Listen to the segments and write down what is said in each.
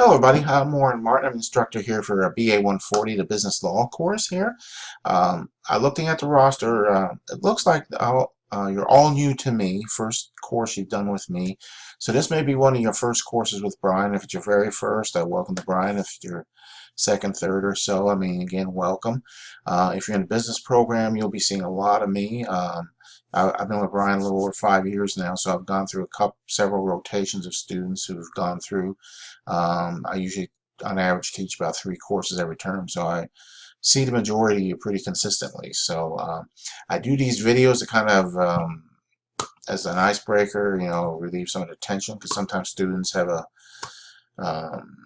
Hello, everybody. I'm Warren Martin. I'm an instructor here for a BA140, the business law course here. Looking at the roster, it looks like you're all new to me. First course you've done with me. So this may be one of your first courses with Brian. If it's your very first, welcome to Brian. If it's your second, third or so, again, welcome. If you're in the business program, you'll be seeing a lot of me. I've been with Brian a little over 5 years now, so I've gone through several rotations of students who've gone through. I usually, on average, teach about 3 courses every term, so I see the majority pretty consistently. So I do these videos to kind of, as an icebreaker, relieve some of the tension, because sometimes students have um,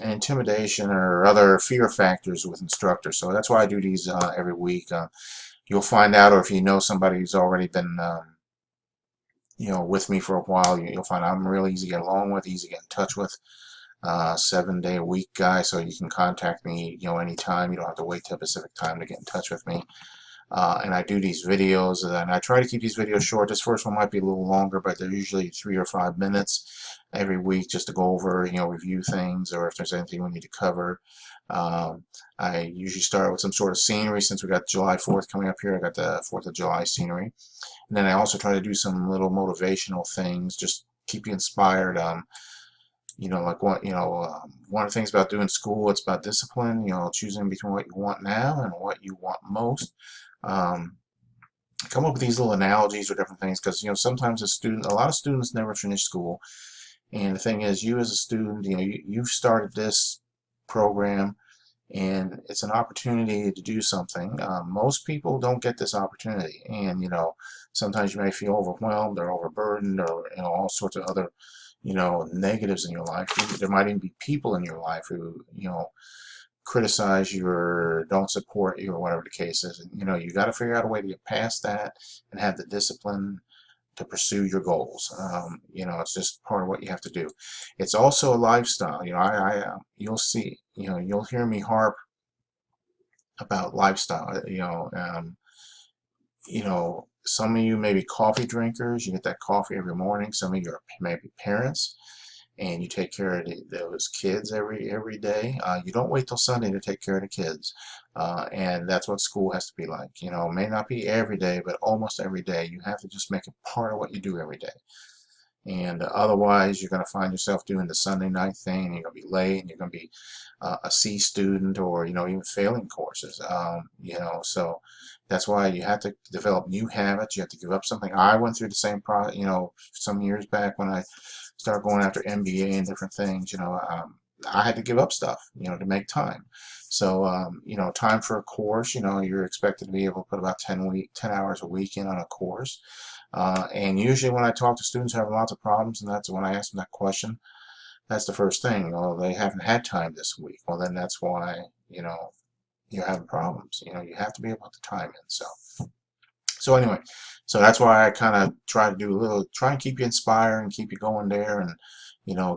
an intimidation or other fear factors with instructors. So that's why I do these every week. You'll find out, or if you know somebody who's already been with me for a while, you'll find I'm really easy to get along with, easy to get in touch with. 7-day-a-week guy, so you can contact me, anytime. You don't have to wait till a specific time to get in touch with me. And I do these videos, and I try to keep these videos short. This first one might be a little longer, but they're usually 3 or 5 minutes every week, just to go over, review things, or if there's anything we need to cover. I usually start with some sort of scenery. Since we got July 4th coming up here, I got the 4th of July scenery. And then I also try to do some little motivational things, just keep you inspired. Like one of the things about doing school, it's about discipline, choosing between what you want now and what you want most. Um, Come up with these little analogies or different things, because, sometimes a lot of students never finish school. And the thing is, you as a student, you've started this program, and it's an opportunity to do something. Most people don't get this opportunity, and sometimes you may feel overwhelmed or overburdened, or all sorts of other negatives in your life. There might even be people in your life who criticize you or don't support you, or whatever the case is. And, you got to figure out a way to get past that and have the discipline to pursue your goals. It's just part of what you have to do. It's also a lifestyle. You'll see, you'll hear me harp about lifestyle. Some of you may be coffee drinkers. You get that coffee every morning. Some of you are maybe parents, and you take care of those kids every day. You don't wait till Sunday to take care of the kids, and that's what school has to be like. It may not be every day, but almost every day. You have to just make it part of what you do every day. And otherwise, you're going to find yourself doing the Sunday night thing, and you're going to be late, and you're going to be a C student, or even failing courses. So that's why you have to develop new habits. You have to give up something. I went through the same some years back when I started going after MBA and different things. I had to give up stuff, to make time. So, time for a course. You're expected to be able to put about 10 hours a week in on a course. And usually when I talk to students who have lots of problems, and that's when I ask them that question, that's the first thing. They haven't had time this week. Well, then that's why, you're having problems. You have to be able to time in. So anyway, so that's why I kind of try and keep you inspired and keep you going there, and,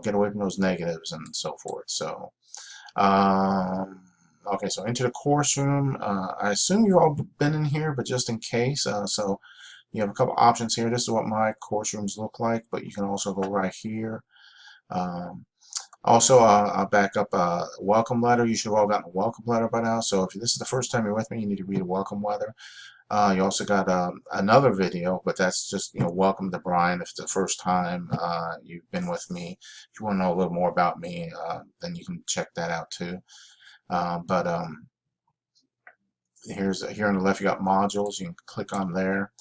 get away from those negatives and so forth. So, okay, so into the course room. I assume you've all been in here, but just in case, so you have a couple options here. This is what my course rooms look like, but you can also go right here. Um, Also, I'll back up a welcome letter. You should have all gotten a welcome letter by now. So if this is the first time you're with me, you need to read a welcome letter. You also got another video, but that's just, welcome to Brian. If it's the first time you've been with me, if you want to know a little more about me, then you can check that out too. But here on the left, you got modules. You can click on there,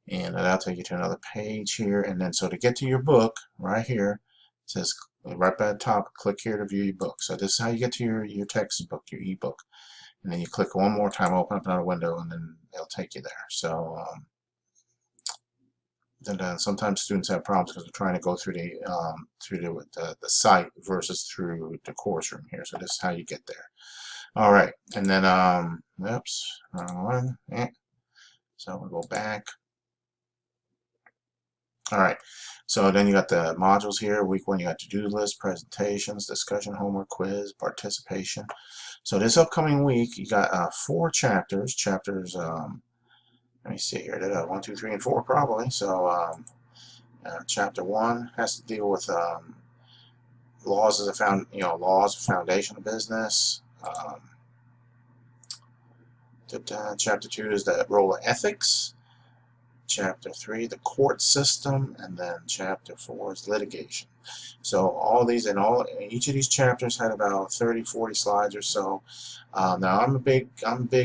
and that'll take you to another page here. And then, so to get to your book, right here, it says right by the top, click here to view your book. So this is how you get to your textbook, your ebook. And then you click one more time, open up another window, and then it'll take you there. So then sometimes students have problems because they're trying to go through the site versus through the course room here. So this is how you get there. All right, and then oops, wrong one. So we'll go back. All right, so then you got the modules here. Week 1, you got to-do list, presentations, discussion, homework, quiz, participation. So this upcoming week, you got 4 chapters. Let me see here. 1, 2, 3, and 4 probably. So chapter 1 has to deal with laws is laws, foundation of business. Chapter 2 is the role of ethics. Chapter 3, the court system, and then Chapter 4 is litigation. So all these each of these chapters had about 30-40 slides or so. Now I'm big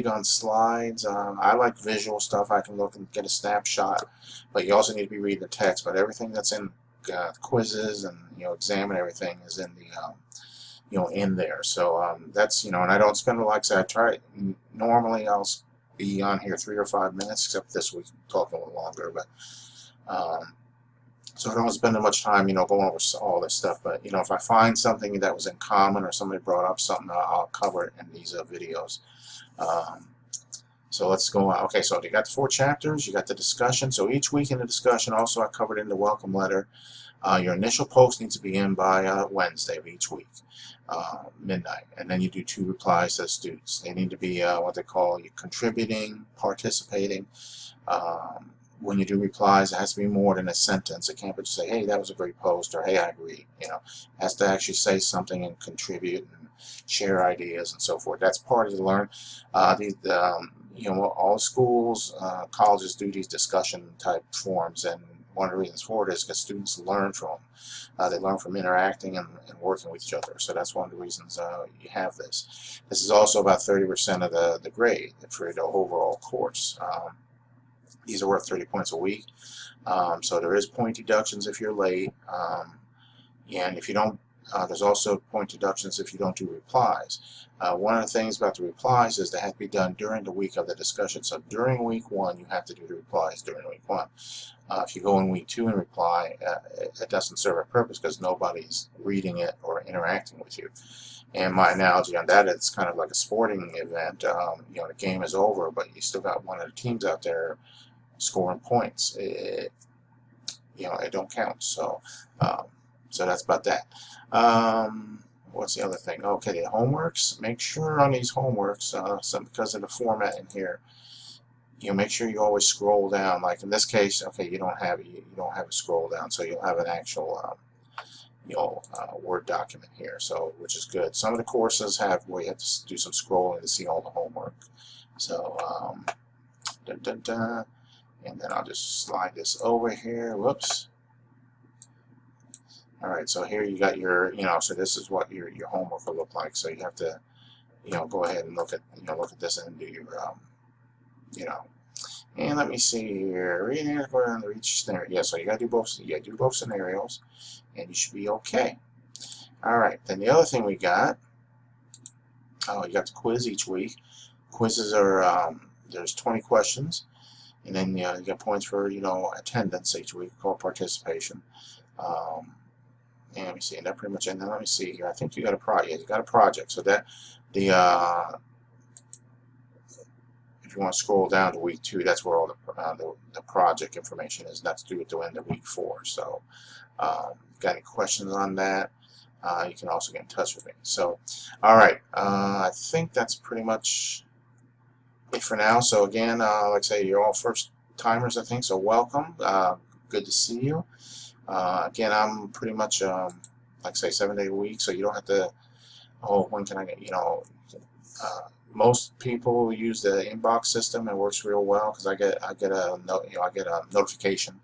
on slides. I like visual stuff. I can look and get a snapshot, but you also need to be reading the text. But everything that's in quizzes and exam and everything is in the in there. So that's and I don't spend, like I said, I try. Normally I'll be on here 3 or 5 minutes, except this week I'm talking a little longer, but so I don't spend much time going over all this stuff. But if I find something that was in common or somebody brought up something, I'll cover it in these videos. So let's go on. Okay, so you got the 4 chapters, you got the discussion. So each week in the discussion, also I covered in the welcome letter, your initial post needs to be in by Wednesday of each week, midnight, and then you do 2 replies to the students. They need to be what they call contributing, participating. When you do replies, it has to be more than a sentence. It can't just say, hey, that was a great post, or hey, I agree. It has to actually say something and contribute and share ideas and so forth. That's part of the learn. All schools, colleges do these discussion type forums, and one of the reasons for it is because students learn from they learn from interacting and working with each other. So that's one of the reasons you have this. This is also about 30% of the grade for the overall course. These are worth 30 points a week. So there is point deductions if you're late, and if you don't, there's also point deductions if you don't do replies. One of the things about the replies is they have to be done during the week of the discussion. So during week 1, you have to do the replies during week 1. If you go in week 2 and reply, it doesn't serve a purpose because nobody's reading it or interacting with you. And my analogy on that, it's kind of like a sporting event. The game is over, but you still got one of the teams out there scoring points. It don't count. So so that's about that. What's the other thing? Okay, the homeworks. Make sure on these homeworks, because of the format in here, make sure you always scroll down. Like in this case, okay, you don't have a scroll down, so you'll have an actual Word document here, so which is good. Some of the courses have where you have to do some scrolling to see all the homework. So and then I'll just slide this over here. Whoops. All right, so here you got your, so this is what your homework will look like. So you have to, go ahead and look at this and do your, and let me see here. Reading according to each scenario. Yeah, so you got to do both. You got to do both scenarios, and you should be okay. All right. Then the other thing we got. Oh, you got the quiz each week. Quizzes are there's 20 questions, and then you get points for attendance each week, called participation. And let me see, and that pretty much. And then let me see here. I think you got a project. Yeah, you got a project. So that the if you want to scroll down to week 2, that's where all the project information is. And that's due at the end of week 4. So, got any questions on that? You can also get in touch with me. So, all right. I think that's pretty much it for now. So again, like I say, you're all first timers, I think. So welcome. Good to see you. Again, I'm pretty much, like I say, 7 days a week, so you don't have to, oh, when can I get, most people use the inbox system. It works real well because I get a notification,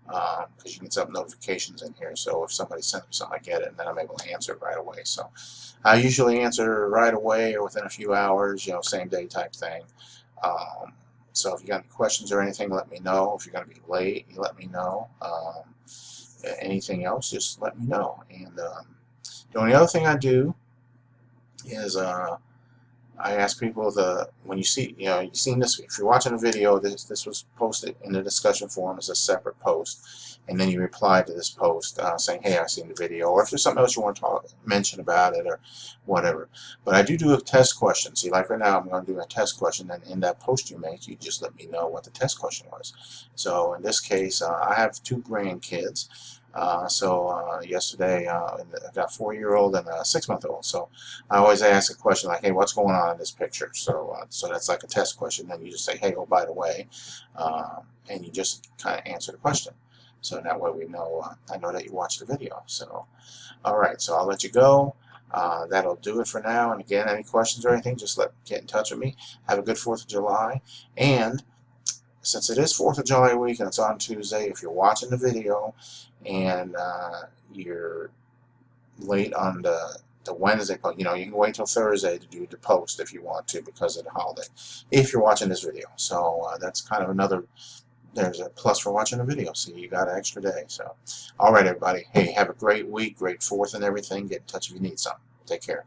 because you can set up notifications in here. So if somebody sends me something, I get it, and then I'm able to answer it right away. So I usually answer right away or within a few hours, same day type thing. So if you got any questions or anything, let me know. If you're going to be late, you let me know. Anything else, just let me know. And the only other thing I do is I ask people when you see, you've seen this, if you're watching a video, this was posted in the discussion forum as a separate post, and then you reply to this post saying, hey, I've seen the video, or if there's something else you want to mention about it or whatever. But I do a test question. See, like right now, I'm going to do a test question, and in that post you make, you just let me know what the test question was. So in this case, I have 2 grandkids. Yesterday, I got a 4-year-old and a 6-month-old. So I always ask a question like, hey, what's going on in this picture? So that's like a test question. Then you just say, hey, oh, by the way, and you just kind of answer the question. So that way we know, I know that you watched the video. So, all right, so I'll let you go. That'll do it for now. And again, any questions or anything, just get in touch with me. Have a good 4th of July. And since it is 4th of July week and it's on Tuesday, if you're watching the video and you're late on the Wednesday, you know, you can wait till Thursday to do the post if you want to because of the holiday, if you're watching this video. So that's kind of another, there's a plus for watching the video. So you got an extra day. So, all right, everybody. Hey, have a great week, great 4th and everything. Get in touch if you need something. Take care.